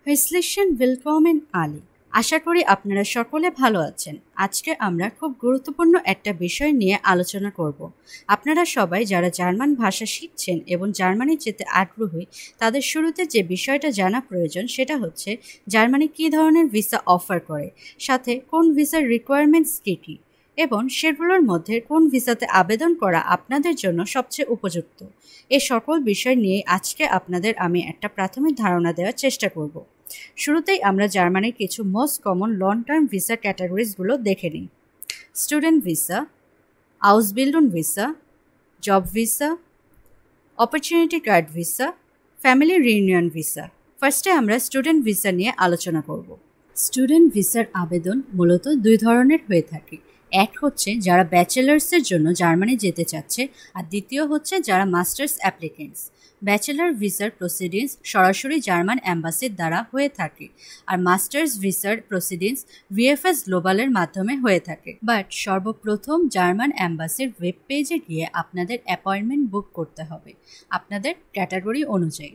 হেসলিশন willkommen alle। আশা করি আপনারা সকলে ভালো আছেন। আজকে আমরা খুব গুরুত্বপূর্ণ একটা বিষয় নিয়ে আলোচনা করব। আপনারা সবাই যারা জার্মান ভাষা শিখছেন এবং জার্মানি যেতে আগ্রহী তাদের শুরুতে যে বিষয়টা জানা প্রয়োজন সেটা হচ্ছে জার্মানি কী ধরনের ভিসা অফার করে, সাথে কোন ভিসার রিকোয়ারমেন্টস কী এবং সেগুলোর মধ্যে কোন ভিসাতে আবেদন করা আপনাদের জন্য সবচেয়ে উপযুক্ত। এ সকল বিষয় নিয়ে আজকে আপনাদের আমি একটা প্রাথমিক ধারণা দেওয়ার চেষ্টা করব। শুরুতেই আমরা জার্মানির কিছু most common long term visa ক্যাটাগরিজগুলো দেখে নিই। Student visa, Ausbildung visa, job visa, opportunity card visa, family reunion visa. ফার্স্টে আমরা স্টুডেন্ট ভিসা নিয়ে আলোচনা করব। স্টুডেন্ট ভিসার আবেদন মূলত দুই ধরনের হয়ে থাকে। এক হচ্ছে যারা ব্যাচেলার্সের জন্য জার্মানি যেতে চাচ্ছে, আর দ্বিতীয় হচ্ছে যারা মাস্টার্স অ্যাপ্লিকেন্টস। ব্যাচেলার ভিসার প্রসিডিংস সরাসরি জার্মান অ্যাম্বাসির দ্বারা হয়ে থাকে, আর মাস্টার্স ভিসার প্রসিডিংস ভিএফএস গ্লোবালের মাধ্যমে হয়ে থাকে। বাট সর্বপ্রথম জার্মান অ্যাম্বাসির ওয়েব পেজে গিয়ে আপনাদের অ্যাপয়েন্টমেন্ট বুক করতে হবে আপনাদের ক্যাটাগরি অনুযায়ী।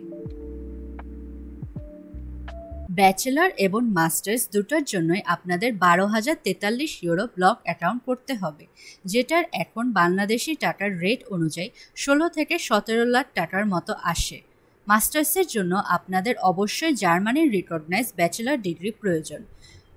ব্যাচেলার এবং মাস্টার্স দুটোর জন্যই আপনাদের 12,043 ইউরো ব্লক অ্যাকাউন্ট করতে হবে, যেটার এখন বাংলাদেশি টাকার রেট অনুযায়ী 16 থেকে 17 লাখ টাকার মতো আসে। মাস্টার্সের জন্য আপনাদের অবশ্যই জার্মানির রিকগনাইজ ব্যাচেলার ডিগ্রি প্রয়োজন।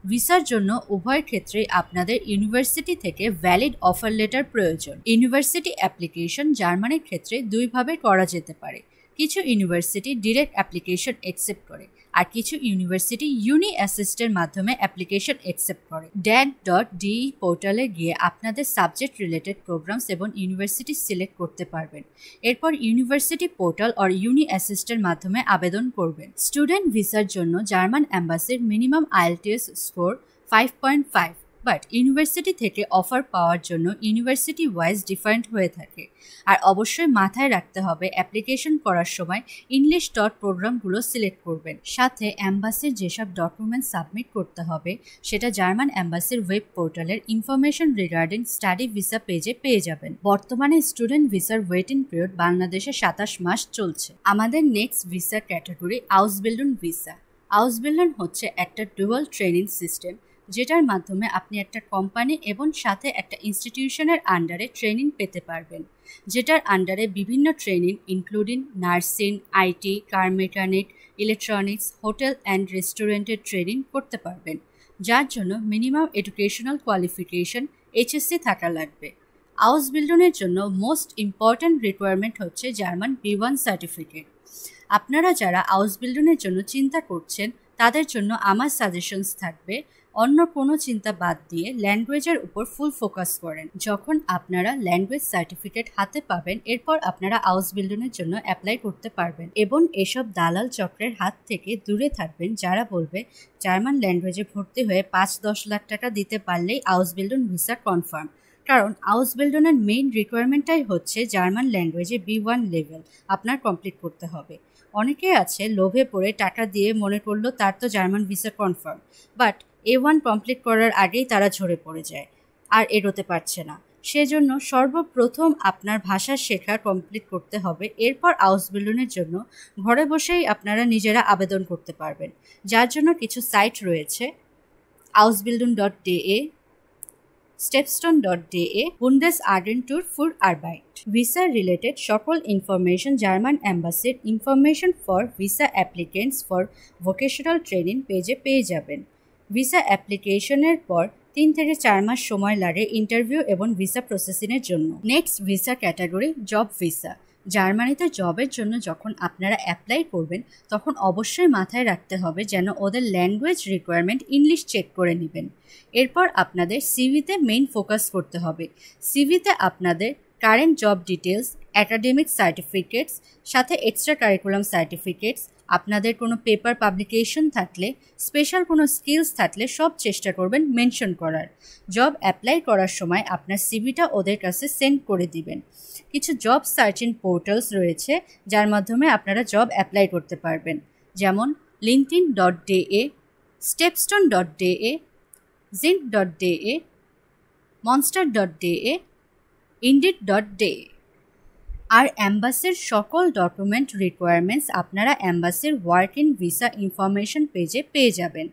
ভিসার জন্য উভয় ক্ষেত্রেই আপনাদের ইউনিভার্সিটি থেকে ভ্যালিড অফার লেটার প্রয়োজন। ইউনিভার্সিটি অ্যাপ্লিকেশন জার্মানির ক্ষেত্রে দুইভাবে করা যেতে পারে। কিছু ইউনিভার্সিটি ডিরেক্ট অ্যাপ্লিকেশন অ্যাকসেপ্ট করে, আর কিছু ইউনিভার্সিটি ইউনি অ্যাসিস্টের মাধ্যমে অ্যাপ্লিকেশন অ্যাকসেপ্ট করে। DAC.de পোর্টালে গিয়ে আপনাদের সাবজেক্ট রিলেটেড প্রোগ্রামস এবং ইউনিভার্সিটি সিলেক্ট করতে পারবেন। এরপর ইউনিভার্সিটি পোর্টাল আর ইউনি অ্যাসিস্টের মাধ্যমে আবেদন করবেন। স্টুডেন্ট ভিসার জন্য জার্মান অ্যাম্বাসির minimum IELTS score 5.5, but university থেকে অফার পাওয়ার জন্য ইউনিভার্সিটি ওয়াইজ ডিফারেন্ট হয়ে থাকে। আর অবশ্যই মাথায় রাখতে হবে অ্যাপ্লিকেশন করার সময় ইংলিশ প্রোগ্রামগুলো সিলেক্ট করবেন। সাথে অ্যাম্বাসির যেসব ডকুমেন্ট সাবমিট করতে হবে সেটা জার্মান অ্যাম্বাসির ওয়েব পোর্টালের ইনফরমেশন রিগার্ডিং স্টাডি ভিসা পেজে পেয়ে যাবেন। বর্তমানে স্টুডেন্ট ভিসার ওয়েটিং পিরিয়ড বাংলাদেশে 27 মাস চলছে। আমাদের নেক্সট ভিসা ক্যাটাগরি আউসবিল্ডুন ভিসা। আউসবিল্ডুন হচ্ছে একটা ডুয়াল ট্রেনিং সিস্টেম, যেটার মাধ্যমে আপনি একটা কোম্পানি এবং সাথে একটা ইনস্টিটিউশনের আন্ডারে ট্রেনিং পেতে পারবেন, যেটার আন্ডারে বিভিন্ন training including nursing, IT, car mechanic, electronics, hotel and রেস্টুরেন্টের ট্রেনিং করতে পারবেন, যার জন্য মিনিমাম এডুকেশনাল কোয়ালিফিকেশন এইচএসসি থাকা লাগবে। আউসবিল্ডুনের জন্য মোস্ট ইম্পর্ট্যান্ট রিকোয়ারমেন্ট হচ্ছে জার্মান B1 সার্টিফিকেট। আপনারা যারা আউসবিল্ডুনের জন্য চিন্তা করছেন তাদের জন্য আমার সাজেশনস থাকবে অন্য কোনো চিন্তা বাদ দিয়ে ল্যাঙ্গুয়েজের উপর ফুল ফোকাস করেন। যখন আপনারা ল্যাঙ্গুয়েজ সার্টিফিকেট হাতে পাবেন, এরপর আপনারা আউসবিল্ডুনের জন্য অ্যাপ্লাই করতে পারবেন এবং এসব দালাল চক্রের হাত থেকে দূরে থাকবেন, যারা বলবে জার্মান ল্যাঙ্গুয়েজে ভর্তি হয়ে 5-10 লাখ টাকা দিতে পারলেই আউসবিল্ডুন ভিসা কনফার্ম। কারণ আউসবিল্ডুনের মেইন রিকোয়ারমেন্টটাই হচ্ছে জার্মান ল্যাঙ্গুয়েজে B1 লেভেল আপনার কমপ্লিট করতে হবে। অনেকেই আছে লোভে পড়ে টাকা দিয়ে মনে করলো তার তো German visa confirm, but A1 complete করার আগেই তারা ঝরে পড়ে যায় আর এগোতে পারছে না। সেজন্য সর্বপ্রথম আপনার ভাষা শেখা কমপ্লিট করতে হবে। এরপর আউসবিল্ডুনের জন্য ঘরে বসেই আপনারা নিজেরা আবেদন করতে পারবেন, যার জন্য কিছু সাইট রয়েছে: ausbildung.de, stepstone.de, Bundesagentur für Arbeit। Visa related সকল ইনফরমেশন জার্মান অ্যাম্বাসির information for visa applicants for vocational training পেজে পেয়ে যাবেন। ভিসা অ্যাপ্লিকেশনের পর 3 থেকে 4 মাস সময় লাগে ইন্টারভিউ এবং ভিসা প্রসেসিংয়ের জন্য। Next visa category job visa. জার্মানিতে জবের জন্য যখন আপনারা অ্যাপ্লাই করবেন তখন অবশ্যই মাথায় রাখতে হবে যেন ওদের ল্যাঙ্গুয়েজ রিকোয়ারমেন্ট ইংলিশ চেক করে নেবেন। এরপর আপনাদের সিভিতে মেইন ফোকাস করতে হবে। সিভিতে আপনাদের current job details, academic certificates, সাথে এক্সট্রা কারিকুলাম সার্টিফিকেটস, আপনাদের কোনো পেপার পাবলিকেশন থাকলে, স্পেশাল কোনো স্কিলস থাকলে সব চেষ্টা করবেন মেনশন করার। জব অ্যাপ্লাই করার সময় আপনার সিভিটা ওদের কাছে সেন্ড করে দিবেন। কিছু জব সার্চিং পোর্টালস রয়েছে যার মাধ্যমে আপনারা জব অ্যাপ্লাই করতে পারবেন, যেমন linkedin.de, stepstone.de, zinc.de, monster.de, indeed.de। আর অ্যাম্বাসির সকল ডকুমেন্ট রিকোয়ারমেন্টস আপনারা অ্যাম্বাসির ওয়ার্ক ইন ভিসা ইনফরমেশন পেজে পেয়ে যাবেন।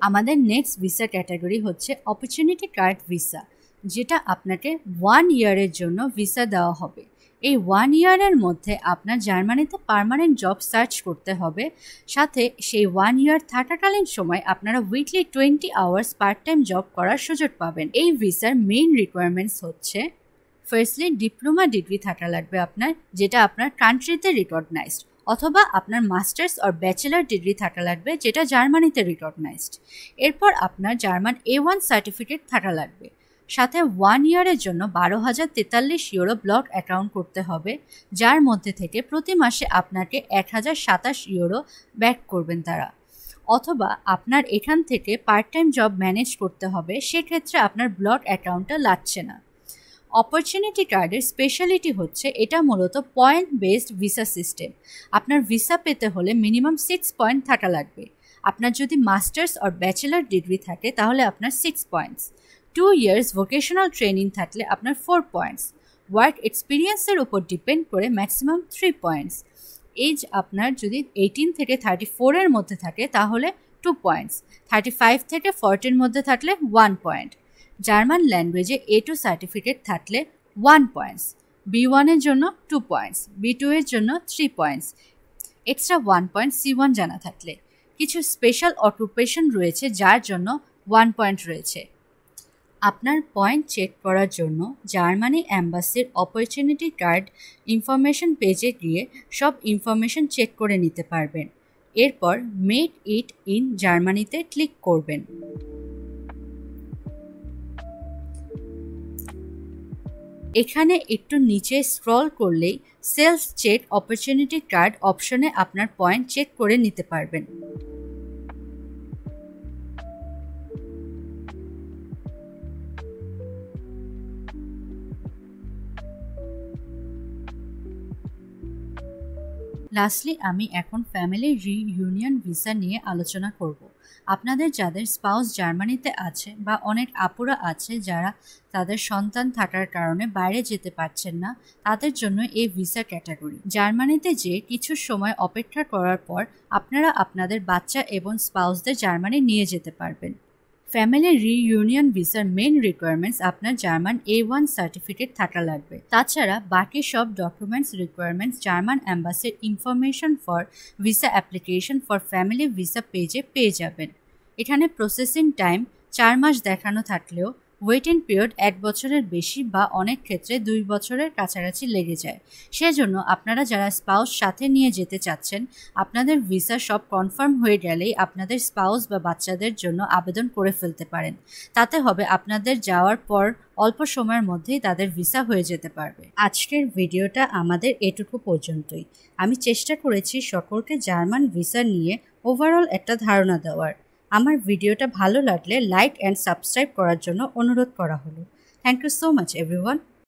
আমাদের নেক্সট ভিসা ক্যাটাগরি হচ্ছে অপরচুনিটি কার্ড ভিসা, যেটা আপনাকে 1 ইয়ারের জন্য ভিসা দেওয়া হবে। এই 1 ইয়ারের মধ্যে আপনার জার্মানিতে পার্মানেন্ট জব সার্চ করতে হবে, সাথে সেই 1 ইয়ার থাকাকালীন সময় আপনারা weekly 20 hours part time job করার সুযোগ পাবেন। এই ভিসার মেইন রিকোয়ারমেন্টস হচ্ছে ফার্স্টলি ডিপ্লোমা ডিগ্রি থাকা লাগবে আপনার, যেটা আপনার কান্ট্রিতে রিকগনাইজড, অথবা আপনার মাস্টার্স আর ব্যাচেলার ডিগ্রি থাকা লাগবে যেটা জার্মানিতে রিকগনাইজড। এরপর আপনার জার্মান A1 সার্টিফিকেট থাকা লাগবে। সাথে 1 ইয়ারের জন্য 12,043 ইউরো ব্লক অ্যাকাউন্ট করতে হবে, যার মধ্যে থেকে প্রতি মাসে আপনাকে 1,027 ইউরো ব্যাক করবেন তারা। অথবা আপনার এখান থেকে পার্ট টাইম জব ম্যানেজ করতে হবে, সেক্ষেত্রে আপনার ব্লক অ্যাকাউন্টটা লাগছে না। অপরচুনিটি কার্ডের স্পেশালিটি হচ্ছে এটা মূলত পয়েন্ট বেসড ভিসা সিস্টেম। আপনার ভিসা পেতে হলে মিনিমাম 6 পয়েন্ট থাকা লাগবে। আপনার যদি মাস্টার্স আর ব্যাচেলার ডিগ্রি থাকে তাহলে আপনার 6 পয়েন্টস, 2 ইয়ার্স ভোকেশনাল ট্রেনিং থাকলে আপনার 4 পয়েন্টস, ওয়ার্ক এক্সপিরিয়েন্সের উপর ডিপেন্ড করে ম্যাক্সিমাম 3 পয়েন্টস, এজ আপনার যদি 18 থেকে 34 এর মধ্যে থাকে তাহলে 2 পয়েন্টস, 35 থেকে 40 এর মধ্যে থাকলে 1 পয়েন্ট, জার্মান ল্যাঙ্গুয়েজে A2 সার্টিফিকেট থাকলে 1 পয়েন্টস, B1 এর জন্য 2 পয়েন্টস, B2 এর জন্য 3 পয়েন্টস, এক্সট্রা 1 পয়েন্ট C1 জানা থাকলে। কিছু স্পেশাল অকুপেশন রয়েছে যার জন্য 1 পয়েন্ট রয়েছে। আপনার পয়েন্ট চেক করার জন্য জার্মানি অ্যাম্বাসির অপরচুনিটি কার্ড ইনফরমেশন পেজে গিয়ে সব ইনফরমেশন চেক করে নিতে পারবেন। এরপর মেড ইট ইন জার্মানিতে ক্লিক করবেন। এখানে একটু নিচে স্ক্রল করলেই সেলস চেক অপরচুনিটি কার্ড অপশনে আপনার পয়েন্ট চেক করে নিতে পারবেন। লাস্টলি আমি এখন ফ্যামিলি রিইউনিয়ন ভিসা নিয়ে আলোচনা করব। আপনাদের যাদের স্পাউস জার্মানিতে আছে বা অনেক আপুরা আছে যারা তাদের সন্তান থাকার কারণে বাইরে যেতে পারছেন না, তাদের জন্য এই ভিসা ক্যাটাগরি। জার্মানিতে যে কিছু সময় অপেক্ষা করার পর আপনারা আপনাদের বাচ্চা এবং স্পাউসদের জার্মানি নিয়ে যেতে পারবেন। ফ্যামিলি রিইউনিয়ন ভিসার মেইন রিকোয়ারমেন্টস আপনার জার্মান A1 সার্টিফিকেট থাকা লাগবে। তাছাড়া বাকি সব ডকুমেন্টস রিকোয়ারমেন্টস জার্মান অ্যাম্বাসির information for visa application for family visa পেজে পেয়ে যাবেন। এখানে প্রসেসিং টাইম 4 মাস দেখানো থাকলেও ওয়েটিং পিরিয়ড 1 বছরের বেশি বা অনেক ক্ষেত্রে 2 বছরের কাছাকাছি লেগে যায়। সেজন্য আপনারা যারা স্পাউস সাথে নিয়ে যেতে চাচ্ছেন, আপনাদের ভিসা সব কনফার্ম হয়ে গেলেই আপনাদের স্পাউস বা বাচ্চাদের জন্য আবেদন করে ফেলতে পারেন। তাতে হবে আপনাদের যাওয়ার পর অল্প সময়ের মধ্যেই তাদের ভিসা হয়ে যেতে পারবে। আজকের ভিডিওটা আমাদের এটুকু পর্যন্তই। আমি চেষ্টা করেছি সকলকে জার্মান ভিসা নিয়ে ওভারঅল একটা ধারণা দেওয়ার। আমার ভিডিওটা ভালো লাগলে লাইক অ্যান্ড সাবস্ক্রাইব করার জন্য অনুরোধ করা হলো। Thank you so much everyone.